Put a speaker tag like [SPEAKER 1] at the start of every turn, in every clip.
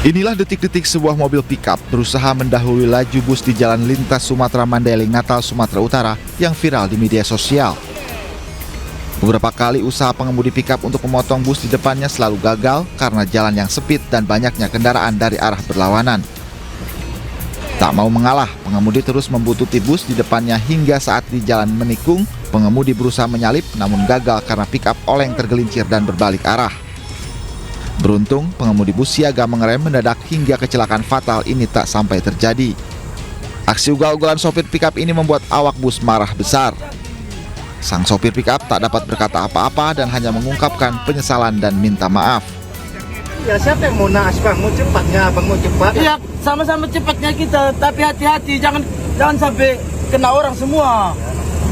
[SPEAKER 1] Inilah detik-detik sebuah mobil pickup berusaha mendahului laju bus di Jalan Lintas Sumatera Mandailing, Natal, Sumatera Utara yang viral di media sosial. Beberapa kali usaha pengemudi pickup untuk memotong bus di depannya selalu gagal karena jalan yang sempit dan banyaknya kendaraan dari arah berlawanan. Tak mau mengalah, pengemudi terus membuntuti bus di depannya hingga saat di jalan menikung, pengemudi berusaha menyalip namun gagal karena pickup oleng tergelincir dan berbalik arah. Beruntung, pengemudi bus siaga mengerem mendadak hingga kecelakaan fatal ini tak sampai terjadi. Aksi ugal-ugalan sopir pickup ini membuat awak bus marah besar. Sang sopir pickup tak dapat berkata apa-apa dan hanya mengungkapkan penyesalan dan minta maaf.
[SPEAKER 2] Ya siapa yang mau naas bang? Mau cepatnya bang, mau cepat?
[SPEAKER 3] Iya, sama-sama cepatnya kita, tapi hati-hati jangan sampai kena orang semua.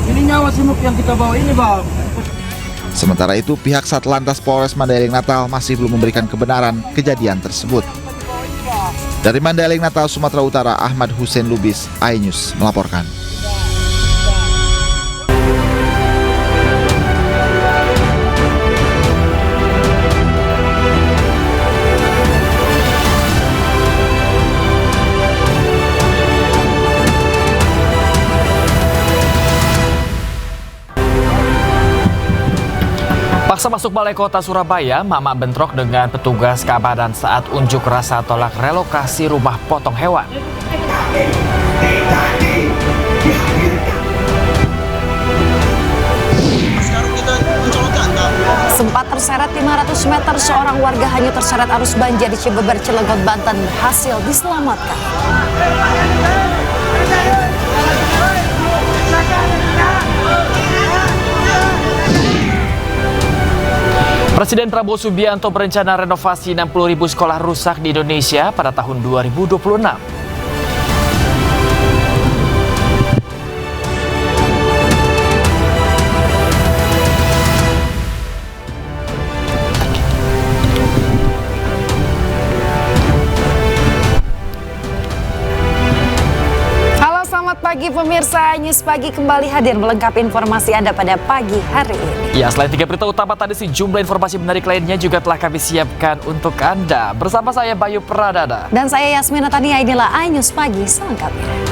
[SPEAKER 3] Ini nyawa semua yang kita bawa ini bang.
[SPEAKER 1] Sementara itu, pihak Satlantas Polres Mandailing Natal masih belum memberikan kebenaran kejadian tersebut. Dari Mandailing Natal, Sumatera Utara, Ahmad Hussein Lubis, iNews melaporkan.
[SPEAKER 4] Paksa masuk Balai Kota Surabaya, Mama bentrok dengan petugas keamanan saat unjuk rasa tolak relokasi rumah potong hewan.
[SPEAKER 5] Sempat terseret 500 meter, seorang warga hanyut terseret arus banjir di Cibeber, Cilegon, Banten berhasil diselamatkan.
[SPEAKER 4] Presiden Prabowo Subianto berencana renovasi 60.000 sekolah rusak di Indonesia pada tahun 2026.
[SPEAKER 5] Pagi pemirsa, News Pagi kembali hadir melengkapi informasi Anda pada pagi hari ini.
[SPEAKER 4] Ya, selain 3 berita utama tadi, sejumlah informasi menarik lainnya juga telah kami siapkan untuk Anda. Bersama saya Bayu Pradana.
[SPEAKER 5] Dan saya Yasmina Tania, inilah iNews Pagi selengkapnya.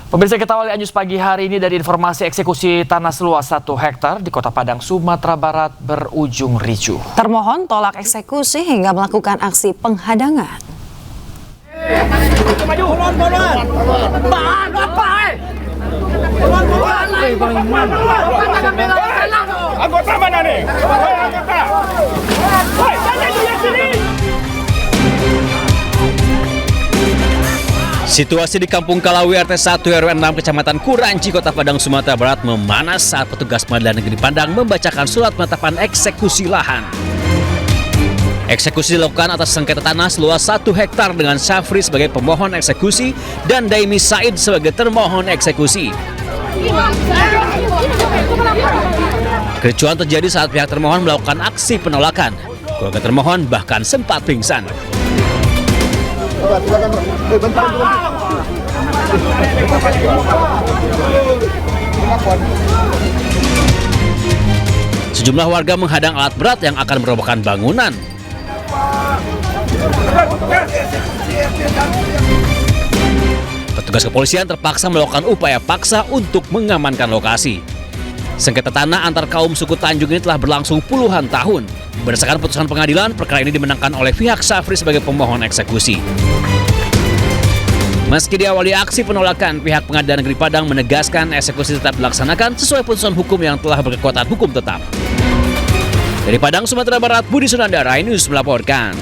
[SPEAKER 4] Pemirsa, kita awali iNews Pagi hari ini dari informasi eksekusi tanah seluas 1 hektar di Kota Padang, Sumatera Barat berujung ricuh.
[SPEAKER 5] Termohon tolak eksekusi hingga melakukan aksi penghadangan.
[SPEAKER 6] Anggota mana nih? Situasi di Kampung Kalawi RT 1 RW 6 Kecamatan Kuranci, Kota Padang, Sumatera Barat memanas saat petugas Pengadilan Negeri Padang membacakan surat penetapan eksekusi lahan. Eksekusi dilakukan atas sengketa tanah seluas 1 hektar dengan Syafri sebagai pemohon eksekusi dan Daimi Said sebagai termohon eksekusi. Kericuhan terjadi saat pihak termohon melakukan aksi penolakan. Keluarga termohon bahkan sempat pingsan. Sejumlah warga menghadang alat berat yang akan merobohkan bangunan. Petugas kepolisian terpaksa melakukan upaya paksa untuk mengamankan lokasi. Sengketa tanah antar kaum suku Tanjung ini telah berlangsung puluhan tahun. Berdasarkan putusan pengadilan, perkara ini dimenangkan oleh pihak Syafri sebagai pemohon eksekusi. Meski diawali aksi penolakan, pihak Pengadilan Negeri Padang menegaskan eksekusi tetap dilaksanakan sesuai putusan hukum yang telah berkekuatan hukum tetap. Dari Padang, Sumatera Barat, Budi Sunandara, iNews melaporkan.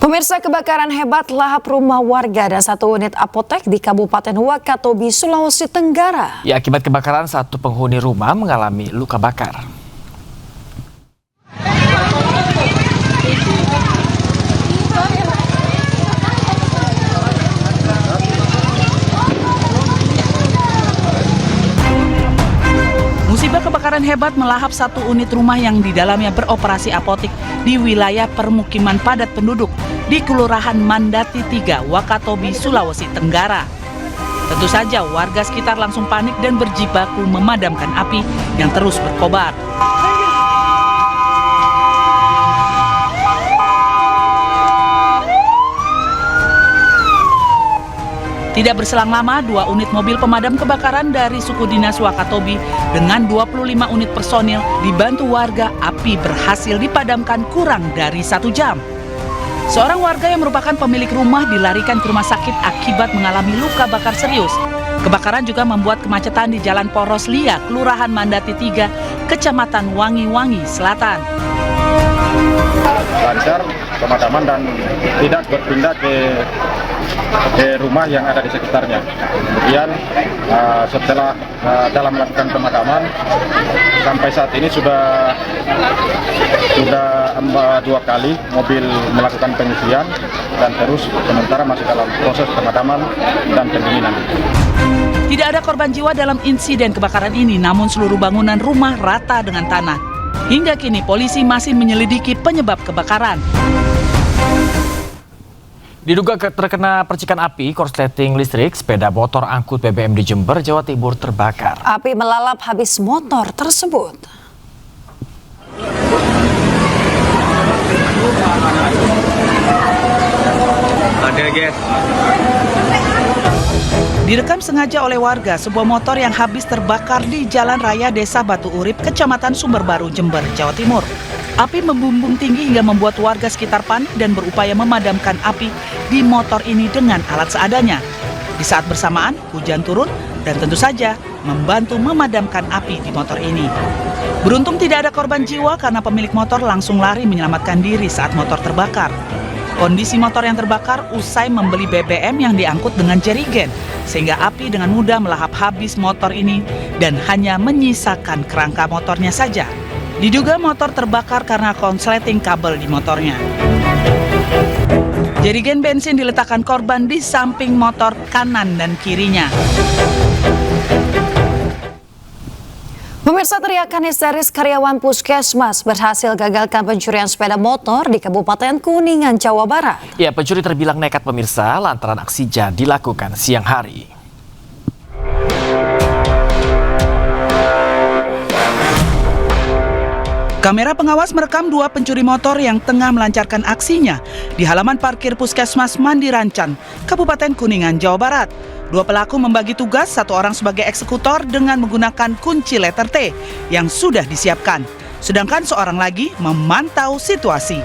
[SPEAKER 5] Pemirsa, kebakaran hebat lahap rumah warga dan 1 unit apotek di Kabupaten Wakatobi, Sulawesi Tenggara.
[SPEAKER 4] Ya, akibat kebakaran 1 penghuni rumah mengalami luka bakar. Musibah
[SPEAKER 7] kebakaran hebat melahap satu unit rumah yang di dalamnya beroperasi apotik di wilayah permukiman padat penduduk di Kelurahan Mandati 3, Wakatobi, Sulawesi Tenggara. Tentu saja warga sekitar langsung panik dan berjibaku memadamkan api yang terus berkobar. Tidak berselang lama, 2 unit mobil pemadam kebakaran dari suku dinas Wakatobi dengan 25 unit personil dibantu warga, api berhasil dipadamkan kurang dari 1 jam. Seorang warga yang merupakan pemilik rumah dilarikan ke rumah sakit akibat mengalami luka bakar serius. Kebakaran juga membuat kemacetan di Jalan Poros Lia, Kelurahan Mandati 3, Kecamatan Wangi-Wangi Selatan.
[SPEAKER 8] Lancar pemadaman dan tidak berpindah ke rumah yang ada di sekitarnya. Kemudian setelah dalam melakukan pemadaman sampai saat ini sudah 2 kali mobil melakukan pengisian dan terus sementara masih dalam proses pemadaman dan pendinginan.
[SPEAKER 7] Tidak ada korban jiwa dalam insiden kebakaran ini, namun seluruh bangunan rumah rata dengan tanah. Hingga kini polisi masih menyelidiki penyebab kebakaran.
[SPEAKER 4] Diduga terkena percikan api korsleting listrik, sepeda motor angkut BBM di Jember, Jawa Timur terbakar.
[SPEAKER 5] Api melalap habis motor tersebut.
[SPEAKER 8] Ada guys.
[SPEAKER 7] Direkam sengaja oleh warga sebuah motor yang habis terbakar di Jalan Raya Desa Batu Urip, Kecamatan Sumberbaru, Jember, Jawa Timur. Api membumbung tinggi hingga membuat warga sekitar panik dan berupaya memadamkan api di motor ini dengan alat seadanya. Di saat bersamaan, hujan turun dan tentu saja membantu memadamkan api di motor ini. Beruntung tidak ada korban jiwa karena pemilik motor langsung lari menyelamatkan diri saat motor terbakar. Kondisi motor yang terbakar usai membeli BBM yang diangkut dengan jerigen, sehingga api dengan mudah melahap habis motor ini dan hanya menyisakan kerangka motornya saja. Diduga motor terbakar karena konsleting kabel di motornya. Jerigen bensin diletakkan korban di samping motor kanan dan kirinya.
[SPEAKER 5] Pemirsa, teriakan histeris karyawan puskesmas berhasil gagalkan pencurian sepeda motor di Kabupaten Kuningan, Jawa Barat.
[SPEAKER 4] Ya, pencuri terbilang nekat pemirsa lantaran aksi jadi dilakukan siang hari.
[SPEAKER 7] Kamera pengawas merekam 2 pencuri motor yang tengah melancarkan aksinya di halaman parkir Puskesmas Mandirancan, Kabupaten Kuningan, Jawa Barat. 2 pelaku membagi tugas, 1 orang sebagai eksekutor dengan menggunakan kunci letter T yang sudah disiapkan. Sedangkan seorang lagi memantau situasi.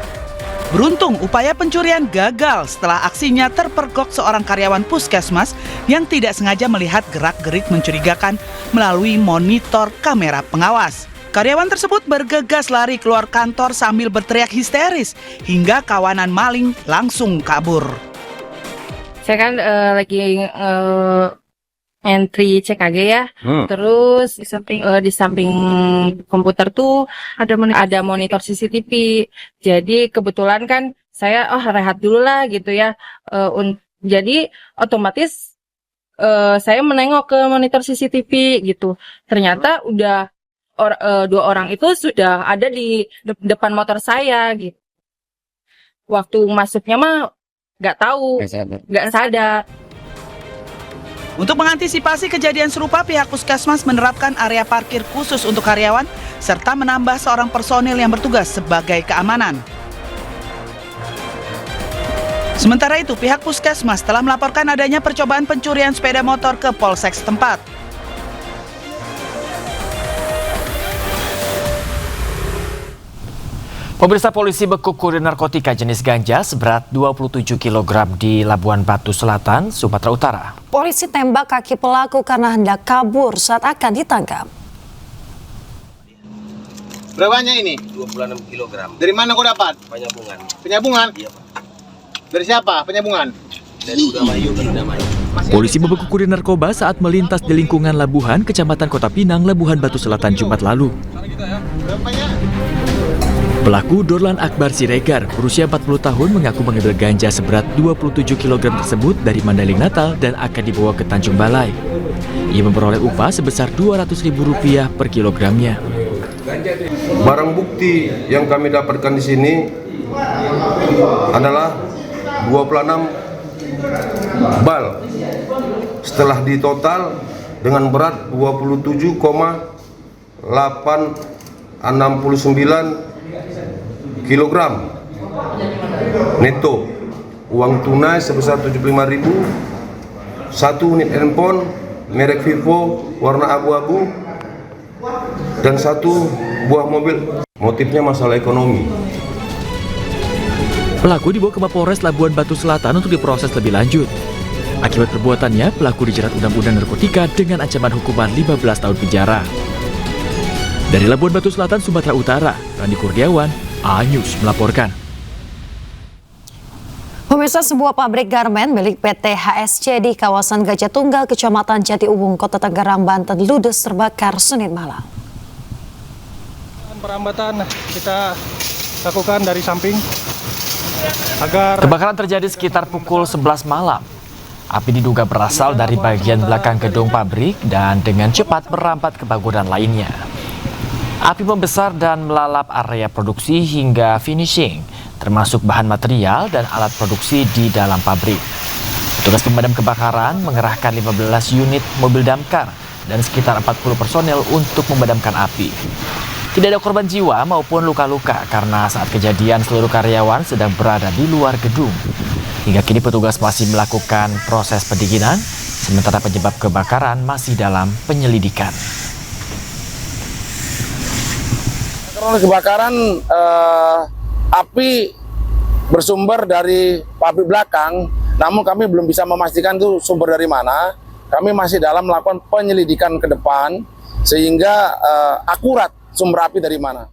[SPEAKER 7] Beruntung upaya pencurian gagal setelah aksinya terpergok seorang karyawan puskesmas yang tidak sengaja melihat gerak-gerik mencurigakan melalui monitor kamera pengawas. Karyawan tersebut bergegas lari keluar kantor sambil berteriak histeris hingga kawanan maling langsung kabur.
[SPEAKER 9] Saya kan lagi entry CKG ya, terus di samping komputer tuh ada monitor CCTV. Jadi kebetulan kan saya rehat dulu lah gitu ya. Jadi otomatis saya menengok ke monitor CCTV gitu. Ternyata udah 2 orang itu sudah ada di depan motor saya gitu. Waktu masuknya mah nggak tahu, nggak sadar.
[SPEAKER 7] Untuk mengantisipasi kejadian serupa, pihak puskesmas menerapkan area parkir khusus untuk karyawan serta menambah seorang personil yang bertugas sebagai keamanan. Sementara itu, pihak puskesmas telah melaporkan adanya percobaan pencurian sepeda motor ke Polsek setempat.
[SPEAKER 4] Pemirsa, polisi bekuk kurir narkotika jenis ganja seberat 27 kg di Labuan Batu Selatan, Sumatera Utara.
[SPEAKER 5] Polisi tembak kaki pelaku karena hendak kabur saat akan ditangkap.
[SPEAKER 2] Berapa banyak ini?
[SPEAKER 10] 26 kg.
[SPEAKER 2] Dari mana kau dapat?
[SPEAKER 10] Penyambungan.
[SPEAKER 2] Penyambungan?
[SPEAKER 10] Iya, Pak.
[SPEAKER 2] Dari siapa penyambungan?
[SPEAKER 10] Dari Udamayu.
[SPEAKER 11] Polisi membekuk kurir narkoba saat melintas di lingkungan Labuhan, Kecamatan Kota Pinang, Labuhan Batu Selatan, Jumat lalu. Pelaku Dorlan Akbar Siregar, berusia 40 tahun, mengaku mengambil ganja seberat 27 kg tersebut dari Mandailing Natal dan akan dibawa ke Tanjung Balai. Ia memperoleh upah sebesar Rp200.000 per kilogramnya.
[SPEAKER 12] Barang bukti yang kami dapatkan di sini adalah 26 bal setelah ditotal dengan berat 27,869 kg neto. Uang tunai sebesar 75.000, 1 unit handphone merek Vivo warna abu-abu, dan 1 buah mobil. Motifnya masalah ekonomi.
[SPEAKER 11] Pelaku dibawa ke Mapolres Labuan Batu Selatan untuk diproses lebih lanjut. Akibat perbuatannya, pelaku dijerat Undang-Undang Narkotika dengan ancaman hukuman 15 tahun penjara. Dari Labuan Batu Selatan, Sumatera Utara, Randi Kurniawan, A-News melaporkan.
[SPEAKER 5] Pemirsa, sebuah pabrik garmen milik PT HSC di kawasan Gajah Tunggal, Kecamatan Jatiuwung, Kota Tangerang, Banten, ludes terbakar Senin malam.
[SPEAKER 13] Perambatan kita lakukan dari samping agar
[SPEAKER 4] kebakaran terjadi sekitar pukul 11 malam. Api diduga berasal dari bagian belakang gedung pabrik dan dengan cepat merambat ke bangunan lainnya. Api membesar dan melalap area produksi hingga finishing, termasuk bahan material dan alat produksi di dalam pabrik. Petugas pemadam kebakaran mengerahkan 15 unit mobil damkar dan sekitar 40 personel untuk memadamkan api. Tidak ada korban jiwa maupun luka-luka karena saat kejadian seluruh karyawan sedang berada di luar gedung. Hingga kini petugas masih melakukan proses pendinginan, sementara penyebab kebakaran masih dalam penyelidikan.
[SPEAKER 14] Kronologi kebakaran, api bersumber dari pabrik belakang, namun kami belum bisa memastikan itu sumber dari mana. Kami masih dalam melakukan penyelidikan ke depan, sehingga akurat sumber api dari mana.